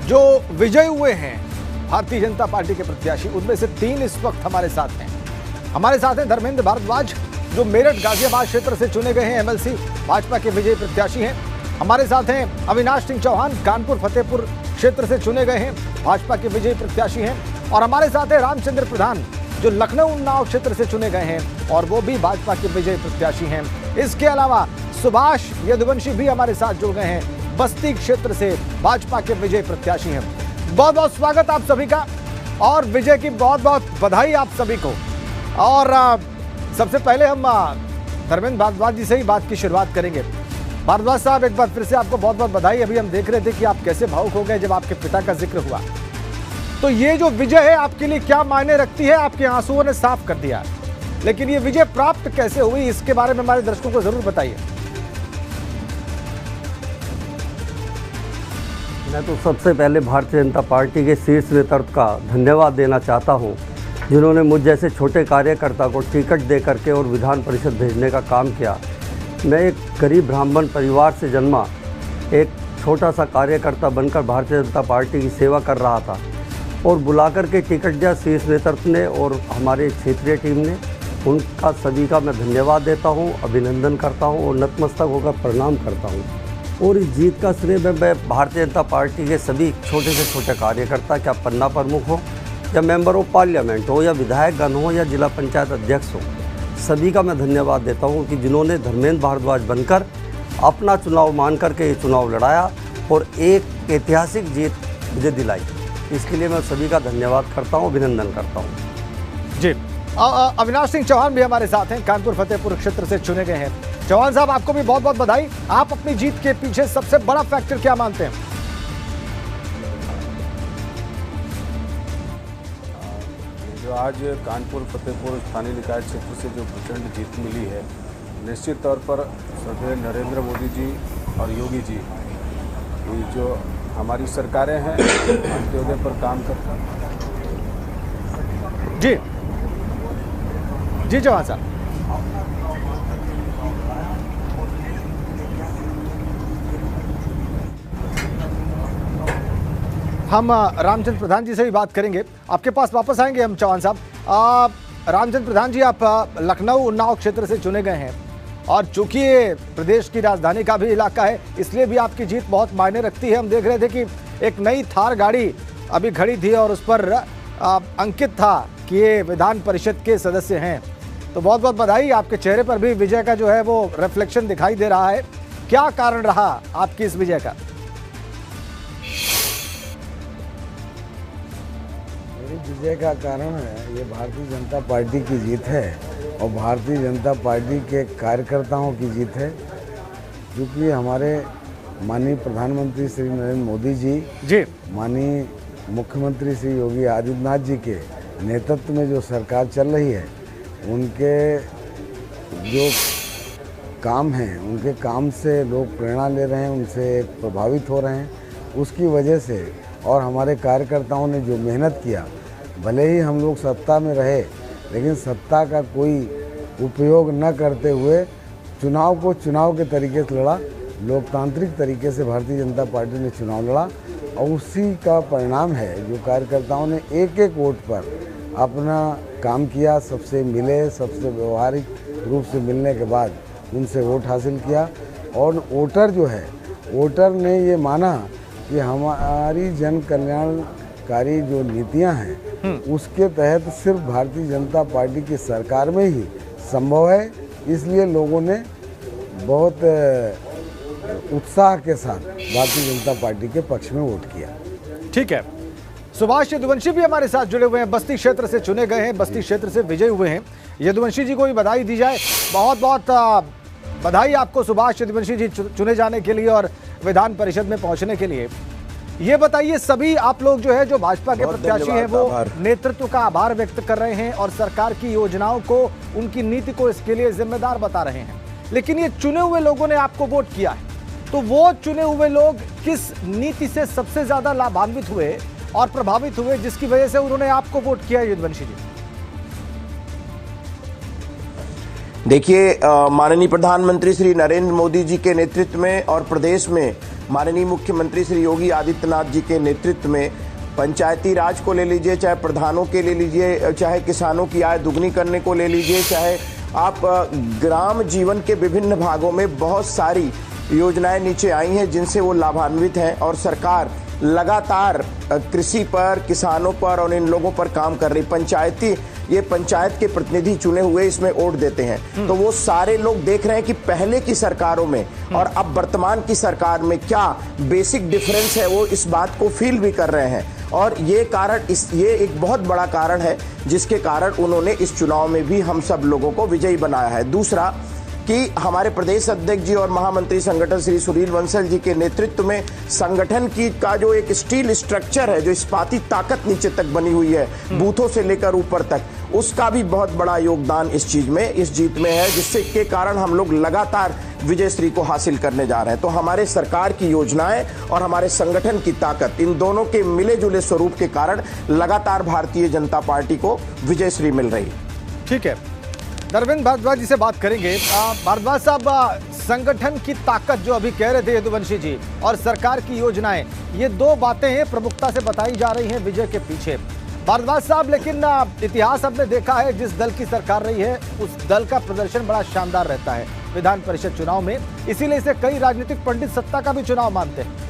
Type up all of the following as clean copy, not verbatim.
जो विजयी हुए हैं भारतीय जनता पार्टी के प्रत्याशी, उनमें से 3 इस वक्त हमारे साथ हैं। हमारे साथ हैं धर्मेंद्र भारद्वाज, जो मेरठ गाजियाबाद क्षेत्र से चुने गए हैं, एमएलसी भाजपा के विजयी प्रत्याशी हैं। हमारे साथ हैं अविनाश सिंह चौहान, कानपुर फतेहपुर क्षेत्र से चुने गए हैं, भाजपा के विजयी प्रत्याशी हैं। और हमारे साथ है रामचंद्र प्रधान, जो लखनऊ उन्नाव क्षेत्र से चुने गए हैं और वो भी भाजपा के विजयी प्रत्याशी हैं। इसके अलावा सुभाष यदुवंशी भी हमारे साथ जुड़ गए हैं, बस्ती क्षेत्र से भाजपा के विजयी प्रत्याशी हैं। बहुत बहुत स्वागत आप सभी का और विजय की बहुत बहुत बधाई आप सभी को। और सबसे पहले हम धर्मेंद्र भारद्वाज जी से ही बात की शुरुआत करेंगे। भारद्वाज साहब, एक बार फिर से आपको बहुत बहुत बधाई। अभी हम देख रहे थे कि आप कैसे भावुक हो गए जब आपके पिता का जिक्र हुआ। तो ये जो विजय है आपके लिए क्या मायने रखती है? आपके आंसुओं ने साफ कर दिया, लेकिन ये विजय प्राप्त कैसे हुई, इसके बारे में हमारे दर्शकों को जरूर बताइए। मैं तो सबसे पहले भारतीय जनता पार्टी के शीर्ष नेतृत्व का धन्यवाद देना चाहता हूं, जिन्होंने मुझ जैसे छोटे कार्यकर्ता को टिकट दे करके और विधान परिषद भेजने का काम किया। मैं एक गरीब ब्राह्मण परिवार से जन्मा, एक छोटा सा कार्यकर्ता बनकर भारतीय जनता पार्टी की सेवा कर रहा था और बुला कर के टिकट दिया शीर्ष नेतृत्व ने और हमारे क्षेत्रीय टीम ने। उनका सभी का मैं धन्यवाद देता हूं, अभिनंदन करता हूं और नतमस्तक होकर प्रणाम करता हूं। और इस जीत का श्रेय मैं भारतीय जनता पार्टी के सभी छोटे से छोटे कार्यकर्ता, क्या पन्ना प्रमुख हो या मेंबर ऑफ पार्लियामेंट हो या विधायकगण हो या जिला पंचायत अध्यक्ष हो, सभी का मैं धन्यवाद देता हूं कि जिन्होंने धर्मेंद्र भारद्वाज बनकर अपना चुनाव मान करके ये चुनाव लड़ाया और एक ऐतिहासिक जीत मुझे दिलाई। इसके लिए मैं सभी का धन्यवाद करता हूं, अभिनंदन करता हूं। जी, अविनाश सिंह चौहान भी हमारे साथ हैं, कानपुर फतेहपुर क्षेत्र से चुने गए हैं। चौहान साहब, आपको भी बहुत बहुत बधाई। आप अपनी जीत के पीछे सबसे बड़ा फैक्टर क्या मानते हैं? जो आज कानपुर फतेहपुर स्थानीय निकाय क्षेत्र से जो प्रचंड जीत मिली है, निश्चित तौर पर श्रद्धेय नरेंद्र मोदी जी और योगी जी, ये जो हमारी सरकारें हैं, अंत्योदय पर काम करता है। जी जी चौहान साहब, हम रामचंद्र प्रधान जी से भी बात करेंगे। आपके पास वापस आएंगे हम चौहान साहब। रामचंद्र प्रधान जी, आप लखनऊ उन्नाव क्षेत्र से चुने गए हैं और चूंकि ये प्रदेश की राजधानी का भी इलाका है, इसलिए भी आपकी जीत बहुत मायने रखती है। हम देख रहे थे कि एक नई थार गाड़ी अभी खड़ी थी और उस पर अंकित था कि ये विधान परिषद के सदस्य हैं। तो बहुत बहुत बधाई। आपके चेहरे पर भी विजय का जो है वो रिफ्लेक्शन दिखाई दे रहा है। क्या कारण रहा आपकी इस विजय का? विजय का कारण है ये भारतीय जनता पार्टी की जीत है और भारतीय जनता पार्टी के कार्यकर्ताओं की जीत है, क्योंकि हमारे माननीय प्रधानमंत्री श्री नरेंद्र मोदी जी, माननीय मुख्यमंत्री श्री योगी आदित्यनाथ जी के नेतृत्व में जो सरकार चल रही है, उनके जो काम हैं, उनके काम से लोग प्रेरणा ले रहे हैं, उनसे प्रभावित हो रहे हैं। उसकी वजह से और हमारे कार्यकर्ताओं ने जो मेहनत किया, भले ही हम लोग सत्ता में रहे, लेकिन सत्ता का कोई उपयोग न करते हुए चुनाव को चुनाव के तरीके से लड़ा। लोकतांत्रिक तरीके से भारतीय जनता पार्टी ने चुनाव लड़ा और उसी का परिणाम है जो कार्यकर्ताओं ने एक एक वोट पर अपना काम किया, सबसे मिले, सबसे व्यवहारिक रूप से मिलने के बाद उनसे वोट हासिल किया। और वोटर जो है, वोटर ने ये माना कि हमारी जन कल्याणकारी जो नीतियां हैं, उसके तहत सिर्फ भारतीय जनता पार्टी की सरकार में ही संभव है। इसलिए लोगों ने बहुत उत्साह के साथ भारतीय जनता पार्टी के पक्ष में वोट किया। ठीक है, सुभाष यदुवंशी भी हमारे साथ जुड़े हुए हैं, बस्ती क्षेत्र से चुने गए हैं, बस्ती क्षेत्र से विजयी हुए हैं। यदुवंशी जी को भी बधाई दी जाए। बहुत बहुत बधाई आपको सुभाष यदुवंशी जी चुने जाने के लिए और विधान परिषद में पहुंचने के लिए। ये बताइए, सभी आप लोग जो है, जो भाजपा के प्रत्याशी हैं, वो नेतृत्व का आभार व्यक्त कर रहे हैं और सरकार की योजनाओं को, उनकी नीति को इसके लिए जिम्मेदार बता रहे हैं। लेकिन ये चुने हुए लोगों ने आपको वोट किया है, तो वो चुने हुए लोग किस नीति से सबसे ज्यादा लाभान्वित हुए और प्रभावित हुए, जिसकी वजह से उन्होंने आपको वोट किया? यदुवंशी जी, देखिए, माननीय प्रधानमंत्री श्री नरेंद्र मोदी जी के नेतृत्व में और प्रदेश में माननीय मुख्यमंत्री श्री योगी आदित्यनाथ जी के नेतृत्व में पंचायती राज को ले लीजिए, चाहे प्रधानों के ले लीजिए, चाहे किसानों की आय दुगनी करने को ले लीजिए, चाहे आप ग्राम जीवन के विभिन्न भागों में बहुत सारी योजनाएं नीचे आई हैं जिनसे वो लाभान्वित हैं और सरकार लगातार कृषि पर, किसानों पर और इन लोगों पर काम कर रही। ये पंचायत के प्रतिनिधि चुने हुए इसमें वोट देते हैं, तो वो सारे लोग देख रहे हैं कि पहले की सरकारों में और अब वर्तमान की सरकार में क्या बेसिक डिफरेंस है, वो इस बात को फील भी कर रहे हैं। और ये एक बहुत बड़ा कारण है जिसके कारण उन्होंने इस चुनाव में भी हम सब लोगों को विजयी बनाया है। दूसरा कि हमारे प्रदेश अध्यक्ष जी और महामंत्री संगठन श्री सुनील बंसल जी के नेतृत्व में संगठन का जो एक स्टील स्ट्रक्चर है, जो इस्पाती ताकत नीचे तक बनी हुई है, बूथों से लेकर ऊपर तक, उसका भी बहुत बड़ा योगदान इस जीत में है, जिससे के कारण हम लोग लगातार विजयश्री को हासिल करने जा रहे हैं। तो हमारे सरकार की योजनाएं और हमारे संगठन की ताकत, इन दोनों के मिले जुले स्वरूप के कारण लगातार भारतीय जनता पार्टी को विजयश्री मिल रही है। ठीक है, धर्मेंद्र भारद्वाज जी से बात करेंगे। भारद्वाज साहब, संगठन की ताकत जो अभी कह रहे थे यदुवंशी जी और सरकार की योजनाएं, ये दो बातें हैं प्रमुखता से बताई जा रही हैं विजय के पीछे। भारद्वाज साहब, लेकिन इतिहास हमने देखा है जिस दल की सरकार रही है उस दल का प्रदर्शन बड़ा शानदार रहता है विधान परिषद चुनाव में, इसीलिए इसे कई राजनीतिक पंडित सत्ता का भी चुनाव मानते हैं।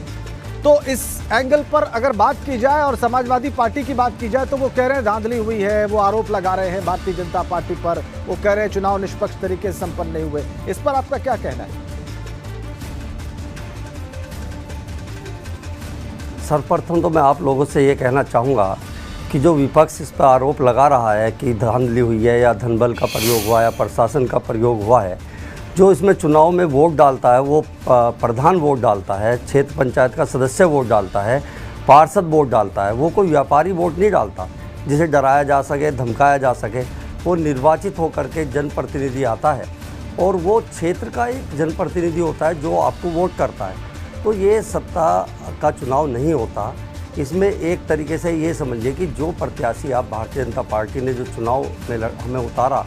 तो इस एंगल पर अगर बात की जाए और समाजवादी पार्टी की बात की जाए तो वो कह रहे हैं धांधली हुई है, वो आरोप लगा रहे हैं भारतीय जनता पार्टी पर, वो कह रहे हैं चुनाव निष्पक्ष तरीके से संपन्न नहीं हुए। इस पर आपका क्या कहना है? सर्वप्रथम तो मैं आप लोगों से ये कहना चाहूँगा कि जो विपक्ष इस पर आरोप लगा रहा है कि धांधली हुई है या धनबल का प्रयोग हुआ या प्रशासन का प्रयोग हुआ है, जो इसमें चुनाव में वोट डालता है वो प्रधान वोट डालता है, क्षेत्र पंचायत का सदस्य वोट डालता है, पार्षद वोट डालता है, वो कोई व्यापारी वोट नहीं डालता जिसे डराया जा सके, धमकाया जा सके। वो निर्वाचित होकर के जनप्रतिनिधि आता है और वो क्षेत्र का एक जनप्रतिनिधि होता है जो आपको वोट करता है। तो ये सत्ता का चुनाव नहीं होता। इसमें एक तरीके से ये समझिए कि जो प्रत्याशी आप भारतीय जनता पार्टी ने जो चुनाव में हमें उतारा,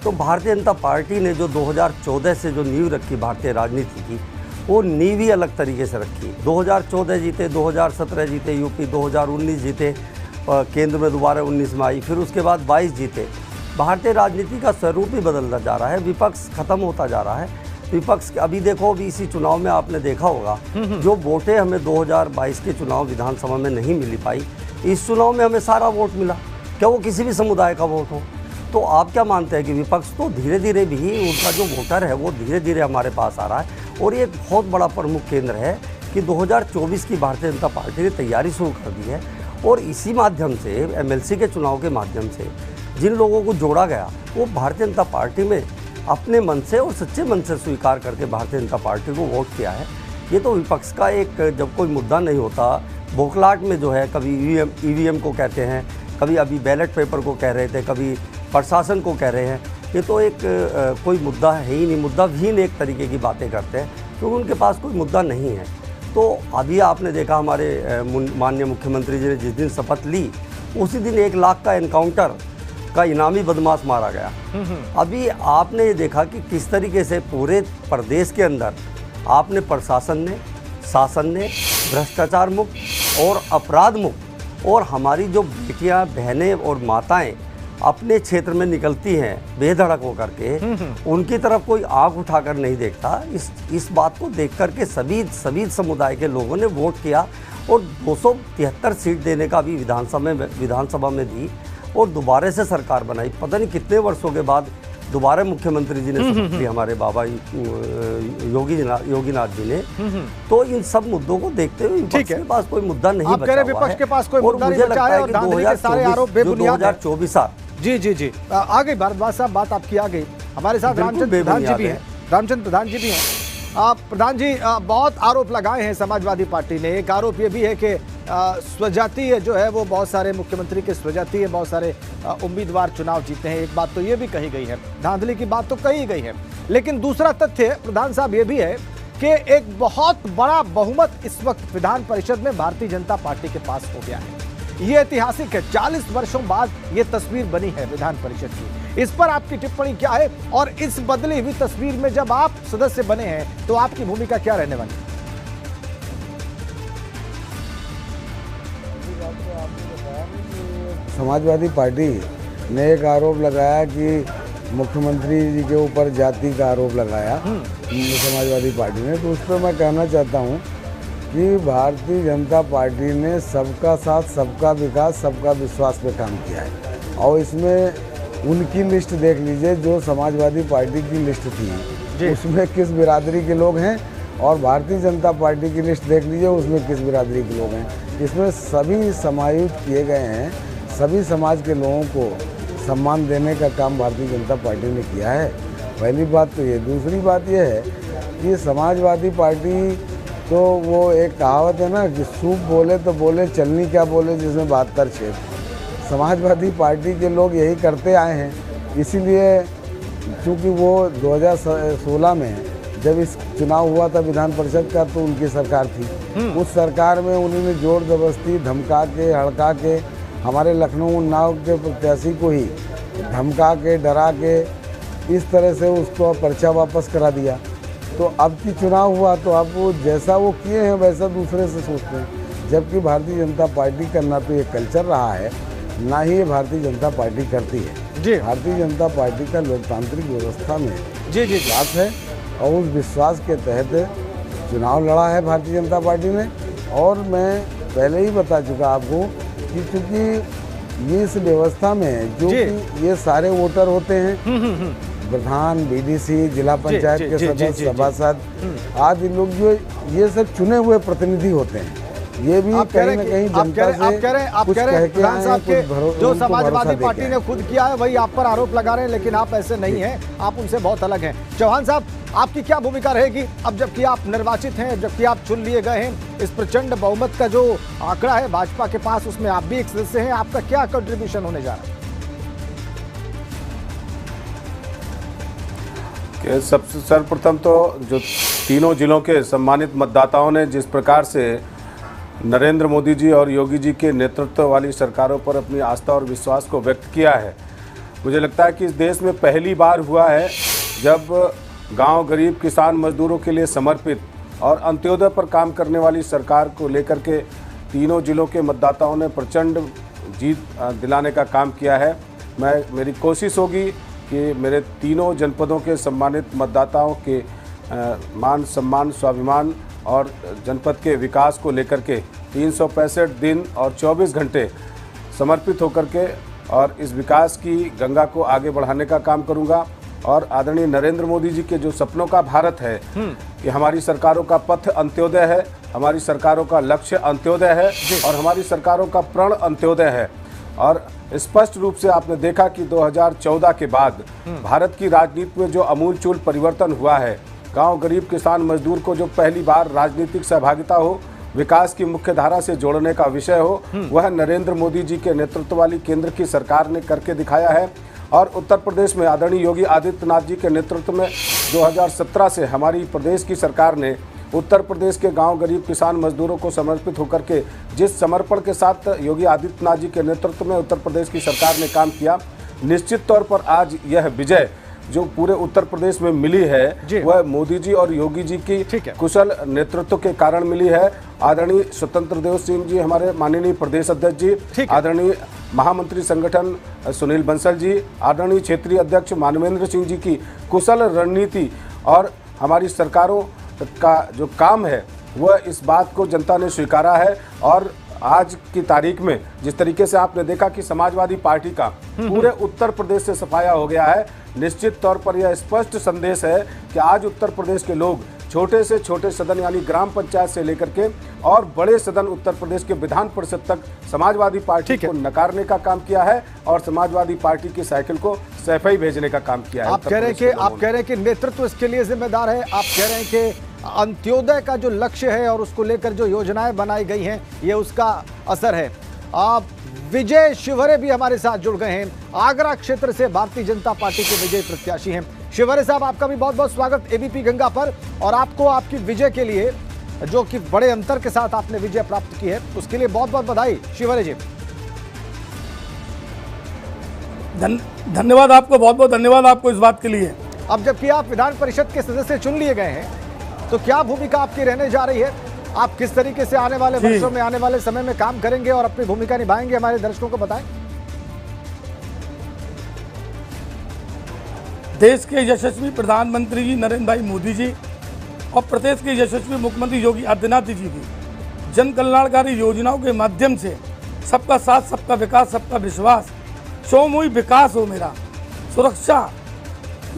तो भारतीय जनता पार्टी ने जो 2014 से जो नींव रखी भारतीय राजनीति की, वो नींव ही अलग तरीके से रखी। 2014 जीते, 2017 जीते यूपी, 2019 जीते, केंद्र में दोबारा 19 में आई, फिर उसके बाद 22 जीते। भारतीय राजनीति का स्वरूप ही बदलता जा रहा है, विपक्ष खत्म होता जा रहा है। विपक्ष अभी देखो, अभी इसी चुनाव में आपने देखा होगा जो वोटें हमें 2022 के चुनाव विधानसभा में नहीं मिली पाई, इस चुनाव में हमें सारा वोट मिला। क्या वो किसी भी समुदाय का वोट हो? तो आप क्या मानते हैं कि विपक्ष तो धीरे धीरे भी उनका जो वोटर है वो धीरे धीरे हमारे पास आ रहा है। और ये एक बहुत बड़ा प्रमुख केंद्र है कि 2024 की भारतीय जनता पार्टी ने तैयारी शुरू कर दी है और इसी माध्यम से एमएलसी के चुनाव के माध्यम से जिन लोगों को जोड़ा गया वो भारतीय जनता पार्टी में अपने मन से और सच्चे मन से स्वीकार करके भारतीय जनता पार्टी को वोट किया है। ये तो विपक्ष का एक, जब कोई मुद्दा नहीं होता, बौखलाहट में जो है, कभी ईवीएम को कहते हैं, कभी अभी बैलेट पेपर को कह रहे थे, कभी प्रशासन को कह रहे हैं, ये तो एक कोई मुद्दा है ही नहीं, मुद्दा विहीन एक तरीके की बातें करते हैं क्योंकि उनके पास कोई मुद्दा नहीं है। तो अभी आपने देखा हमारे माननीय मुख्यमंत्री जी ने जिस दिन शपथ ली उसी दिन 1 लाख का एनकाउंटर का इनामी बदमाश मारा गया। अभी आपने ये देखा कि किस तरीके से पूरे प्रदेश के अंदर आपने प्रशासन ने, शासन ने भ्रष्टाचार मुक्त और अपराध मुक्त, और हमारी जो बेटियां, बहनें और माताएं अपने क्षेत्र में निकलती हैं बेधड़क होकर के, उनकी तरफ कोई आंख उठाकर नहीं देखता। इस बात को देख कर के सभी समुदाय के लोगों ने वोट किया और 273 सीट देने का भी विधानसभा में दी और दोबारा से सरकार बनाई। पता नहीं कितने वर्षों के बाद दोबारा मुख्यमंत्री जी ने शपथ ली, हमारे बाबा योगीनाथ जी ने। तो इन सब मुद्दों को देखते हुए विपक्ष के पास कोई मुद्दा नहीं बचा हुआ है। विपक्ष के पास कोई मुद्दा नहीं बचा है और धांधली के सारे आरोप बेबुनियाद हैं। 2024 जी आ गई भारद्वाज साहब, बात आपकी आ गई। हमारे साथ रामचंद्र प्रधान जी भी हैं। प्रधान जी, बहुत आरोप लगाए हैं समाजवादी पार्टी ने। एक आरोप ये भी है कि स्वजातीय जो है वो बहुत सारे मुख्यमंत्री के स्वजातीय बहुत सारे उम्मीदवार चुनाव जीते हैं। एक बात तो ये भी कही गई है, धांधली की बात तो कही गई है, लेकिन दूसरा तथ्य प्रधान साहब ये भी है कि एक बहुत बड़ा बहुमत इस वक्त विधान परिषद में भारतीय जनता पार्टी के पास हो गया है। ये ऐतिहासिक है, 40 वर्षों बाद ये तस्वीर बनी है विधान परिषद की। इस पर आपकी टिप्पणी क्या है और इस बदली हुई तस्वीर में जब आप सदस्य बने हैं तो आपकी भूमिका क्या रहने वाली है? समाजवादी पार्टी ने एक आरोप लगाया कि मुख्यमंत्री जी के ऊपर जाति का आरोप लगाया समाजवादी पार्टी ने, तो उस पर मैं कहना चाहता हूँ कि भारतीय जनता पार्टी ने सबका साथ, सबका विकास, सबका विश्वास पे काम किया है। और इसमें उनकी लिस्ट देख लीजिए जो समाजवादी पार्टी की लिस्ट थी, उसमें किस बिरादरी के लोग हैं, और भारतीय जनता पार्टी की लिस्ट देख लीजिए उसमें किस बिरादरी के लोग हैं। इसमें सभी समायोजित किए गए हैं, सभी समाज के लोगों को सम्मान देने का काम भारतीय जनता पार्टी ने किया है। पहली बात तो ये। दूसरी बात ये है कि समाजवादी पार्टी तो वो एक कहावत है ना कि सूप बोले तो बोले, चलनी क्या बोले जिसमें 72 छेद। समाजवादी पार्टी के लोग यही करते आए हैं। इसीलिए चूँकि वो 2016 में जब इस चुनाव हुआ था विधान परिषद का, तो उनकी सरकार थी। उस सरकार में उन्होंने जोर जबरदस्ती धमका के, हड़का के हमारे लखनऊ उन्नाव के प्रत्याशी को ही धमका के, डरा के इस तरह से उसको पर्चा वापस करा दिया। तो अब की चुनाव हुआ तो अब वो जैसा वो किए हैं वैसा दूसरे से सोचते हैं, जबकि भारतीय जनता पार्टी का ना तो ये कल्चर रहा है, ना ही ये भारतीय जनता पार्टी करती है। भारतीय जनता पार्टी का लोकतांत्रिक व्यवस्था में विश्वास है और उस विश्वास के तहत चुनाव लड़ा है भारतीय जनता पार्टी ने। और मैं पहले ही बता चुका आपको कि चूँकि ये इस व्यवस्था में जो कि ये सारे वोटर होते हैं, प्रधान, बीडीसी, जिला पंचायत के सदस्य, सभासद आदि लोग, जो ये सब चुने हुए प्रतिनिधि होते हैं। ये भी कहीं न कहीं जनता से कुछ कह के आए हैं, कुछ जो समाजवादी पार्टी ने खुद किया है वही आप पर आरोप लगा रहे हैं, लेकिन आप ऐसे नहीं हैं, आप उनसे बहुत अलग हैं। चौहान साहब, आपकी क्या भूमिका रहेगी अब जबकि आप निर्वाचित हैं, जबकि आप चुन लिए गए हैं? इस प्रचंड बहुमत का जो आंकड़ा है भाजपा के पास, उसमें आप भी एक सदस्य हैं, आपका क्या कंट्रीब्यूशन होने जा रहा है? सबसे सर्वप्रथम तो जो तीनों जिलों के सम्मानित मतदाताओं ने जिस प्रकार से नरेंद्र मोदी जी और योगी जी के नेतृत्व वाली सरकारों पर अपनी आस्था और विश्वास को व्यक्त किया है, मुझे लगता है कि इस देश में पहली बार हुआ है जब गांव, गरीब, किसान, मजदूरों के लिए समर्पित और अंत्योदय पर काम करने वाली सरकार को लेकर के तीनों जिलों के मतदाताओं ने प्रचंड जीत दिलाने का काम किया है। मेरी कोशिश होगी कि मेरे तीनों जनपदों के सम्मानित मतदाताओं के मान सम्मान, स्वाभिमान और जनपद के विकास को लेकर के 365 दिन और 24 घंटे समर्पित होकर के और इस विकास की गंगा को आगे बढ़ाने का काम करूंगा। और आदरणीय नरेंद्र मोदी जी के जो सपनों का भारत है कि हमारी सरकारों का पथ अंत्योदय है, हमारी सरकारों का लक्ष्य अंत्योदय है और हमारी सरकारों का प्रण अंत्योदय है। और स्पष्ट रूप से आपने देखा कि 2014 के बाद भारत की राजनीति में जो अमूलचूल परिवर्तन हुआ है, गांव, गरीब, किसान, मजदूर को जो पहली बार राजनीतिक सहभागिता हो, विकास की मुख्य धारा से जोड़ने का विषय हो, वह नरेंद्र मोदी जी के नेतृत्व वाली केंद्र की सरकार ने करके दिखाया है। और उत्तर प्रदेश में आदरणीय योगी आदित्यनाथ जी के नेतृत्व में 2017 से हमारी प्रदेश की सरकार ने उत्तर प्रदेश के गांव, गरीब, किसान, मजदूरों को समर्पित होकर के जिस समर्पण के साथ योगी आदित्यनाथ जी के नेतृत्व में उत्तर प्रदेश की सरकार ने काम किया, निश्चित तौर पर आज यह विजय जो पूरे उत्तर प्रदेश में मिली है वह मोदी जी और योगी जी की कुशल नेतृत्व के कारण मिली है। आदरणीय स्वतंत्र देव सिंह जी, हमारे माननीय प्रदेश अध्यक्ष जी, आदरणीय महामंत्री संगठन सुनील बंसल जी, आदरणीय क्षेत्रीय अध्यक्ष मानवेंद्र सिंह जी की कुशल रणनीति और हमारी सरकारों का जो काम है वह इस बात को जनता ने स्वीकारा है। और आज की तारीख में जिस तरीके से आपने देखा कि समाजवादी पार्टी का पूरे उत्तर प्रदेश से सफाया हो गया है, निश्चित तौर पर यह स्पष्ट संदेश है कि आज उत्तर प्रदेश के लोग छोटे से छोटे सदन यानी ग्राम पंचायत से लेकर के और बड़े सदन उत्तर प्रदेश के विधान परिषद तक समाजवादी पार्टी को नकारने का काम किया है और समाजवादी पार्टी की साइकिल को सफाई भेजने का काम किया है। आप कह रहे हैं कि नेतृत्व इसके लिए जिम्मेदार है, आप कह रहे हैं कि अंत्योदय का जो लक्ष्य है और उसको लेकर जो योजनाएं बनाई गई हैं ये उसका असर है। आप विजय शिवहरे भी हमारे साथ जुड़ गए हैं, आगरा क्षेत्र से भारतीय जनता पार्टी के विजय प्रत्याशी हैं। शिवहरे साहब, आपका भी बहुत बहुत स्वागत एबीपी गंगा पर, और आपको आपकी विजय के लिए जो कि बड़े अंतर के साथ आपने विजय प्राप्त की है उसके लिए बहुत बहुत बधाई शिवहरे जी। धन्यवाद आपको, बहुत बहुत धन्यवाद आपको इस बात के लिए। अब जबकि आप विधान परिषद के सदस्य चुन लिए गए हैं तो क्या भूमिका आपकी रहने जा रही है? आप किस तरीके से आने वाले जी। वर्षों में, आने वाले समय में काम करेंगे और अपनी भूमिका निभाएंगे, हमारे दर्शकों को बताएं। देश के यशस्वी प्रधानमंत्री जी नरेंद्र भाई मोदी जी और प्रदेश के यशस्वी मुख्यमंत्री योगी आदित्यनाथ जी की जन कल्याणकारी योजनाओं के माध्यम से सबका साथ, सबका विकास, सबका विश्वास, चौमुखी विकास हो मेरा, सुरक्षा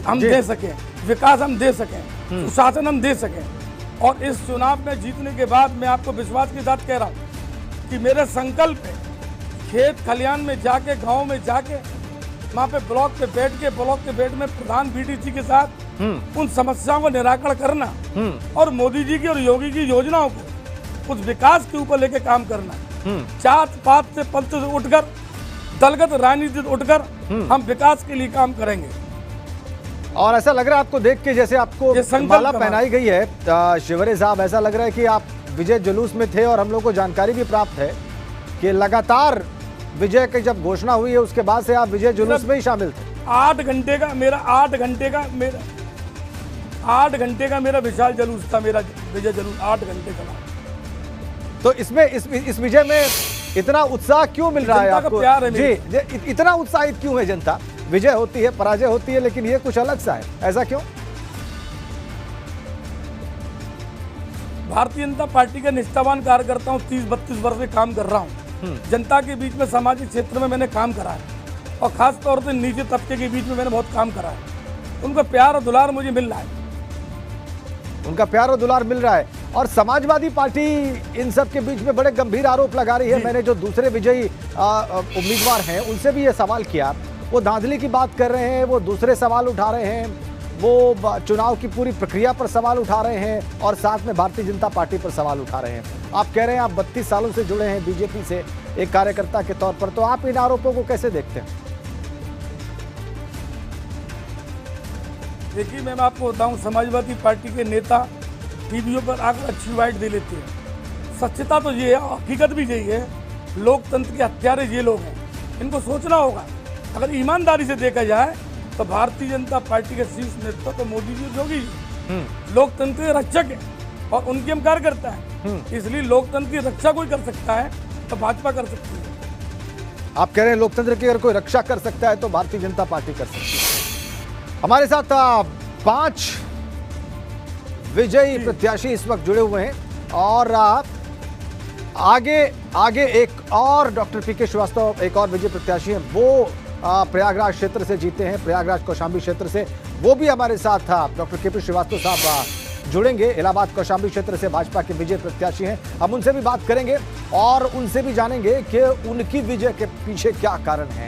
हम जी। दे सकें, विकास हम दे सकें, सुशासन हम दे सकें। और इस चुनाव में जीतने के बाद मैं आपको विश्वास के साथ कह रहा हूँ कि मेरे संकल्प है खेत खलियान में जाके, गांव में जाके, वहाँ पे ब्लॉक पे बैठ के, ब्लॉक के बैठ में प्रधान बीडीसी के साथ उन समस्याओं का निराकरण करना और मोदी जी की और योगी की योजनाओं को उस विकास के ऊपर लेके काम करना। जात पात से, पंथ से उठकर, दलगत राजनीति से उठकर हम विकास के लिए काम करेंगे। और ऐसा लग रहा है आपको देख के, जैसे आपको ये संकल्प माला हमारा। पहनाई गई है शिवरे साहब, ऐसा लग रहा है कि आप विजय जुलूस में थे और हम लोग को जानकारी भी प्राप्त है कि लगातार विजय की जब घोषणा हुई है उसके बाद से आप विजय जुलूस में ही शामिल थे। 8 घंटे का मेरा विशाल जुलूस था, मेरा विजय जुलूस 8 घंटे का। तो इसमें इस विजय में इतना उत्साह क्यों मिल रहा है जनता का आपको? प्यार है जी, इतना उत्साहित क्यों है जनता? विजय होती है, पराजय होती है, लेकिन ये कुछ अलग सा है, ऐसा क्यों? भारतीय जनता पार्टी का निष्ठावान कार्यकर्ता हूँ, 30-32 वर्ष से काम कर रहा हूँ। जनता के बीच में, सामाजिक क्षेत्र में मैंने काम करा है और खास तौर से नीचे तबके के बीच में मैंने बहुत काम करा है। उनका प्यार और दुलार मुझे मिल रहा है। उनका प्यार और दुलार मिल रहा है। और समाजवादी पार्टी इन सब के बीच में बड़े गंभीर आरोप लगा रही है। मैंने जो दूसरे विजयी उम्मीदवार हैं उनसे भी ये सवाल किया, वो धांधली की बात कर रहे हैं, वो दूसरे सवाल उठा रहे हैं, वो चुनाव की पूरी प्रक्रिया पर सवाल उठा रहे हैं और साथ में भारतीय जनता पार्टी पर सवाल उठा रहे हैं। आप कह रहे हैं आप 32 सालों से जुड़े हैं बीजेपी से एक कार्यकर्ता के तौर पर, तो आप इन आरोपों को कैसे देखते हैं? देखिए, मैं आपको बताऊं, समाजवादी पार्टी के नेता टीवीओं पर आकर अच्छी वाइट दे लेते हैं। सच्चता तो ये है, हकीकत भी यही है, लोकतंत्र के हत्यारे ये लोग हैं। इनको सोचना होगा। अगर ईमानदारी से देखा जाए तो भारतीय जनता पार्टी के शीर्ष नेता तो मोदी जी, योगी जी लोकतंत्र के रक्षक है और उनके हम कार्यकर्ता हैं। इसलिए लोकतंत्र की रक्षा कोई कर सकता है तो भाजपा कर सकती है। आप कह रहे हैं लोकतंत्र की अगर कोई रक्षा कर सकता है तो भारतीय जनता पार्टी कर सकती है। हमारे साथ 5 विजयी प्रत्याशी इस वक्त जुड़े हुए हैं और आगे एक और डॉक्टर पीके श्रीवास्तव, एक और विजय प्रत्याशी हैं, वो प्रयागराज क्षेत्र से जीते हैं, प्रयागराज कौशाम्बी क्षेत्र से। वो भी हमारे साथ डॉक्टर केपी श्रीवास्तव साहब जुड़ेंगे, इलाहाबाद कौशाम्बी क्षेत्र से भाजपा के विजय प्रत्याशी हैं। हम उनसे भी बात करेंगे और उनसे भी जानेंगे कि उनकी विजय के पीछे क्या कारण है।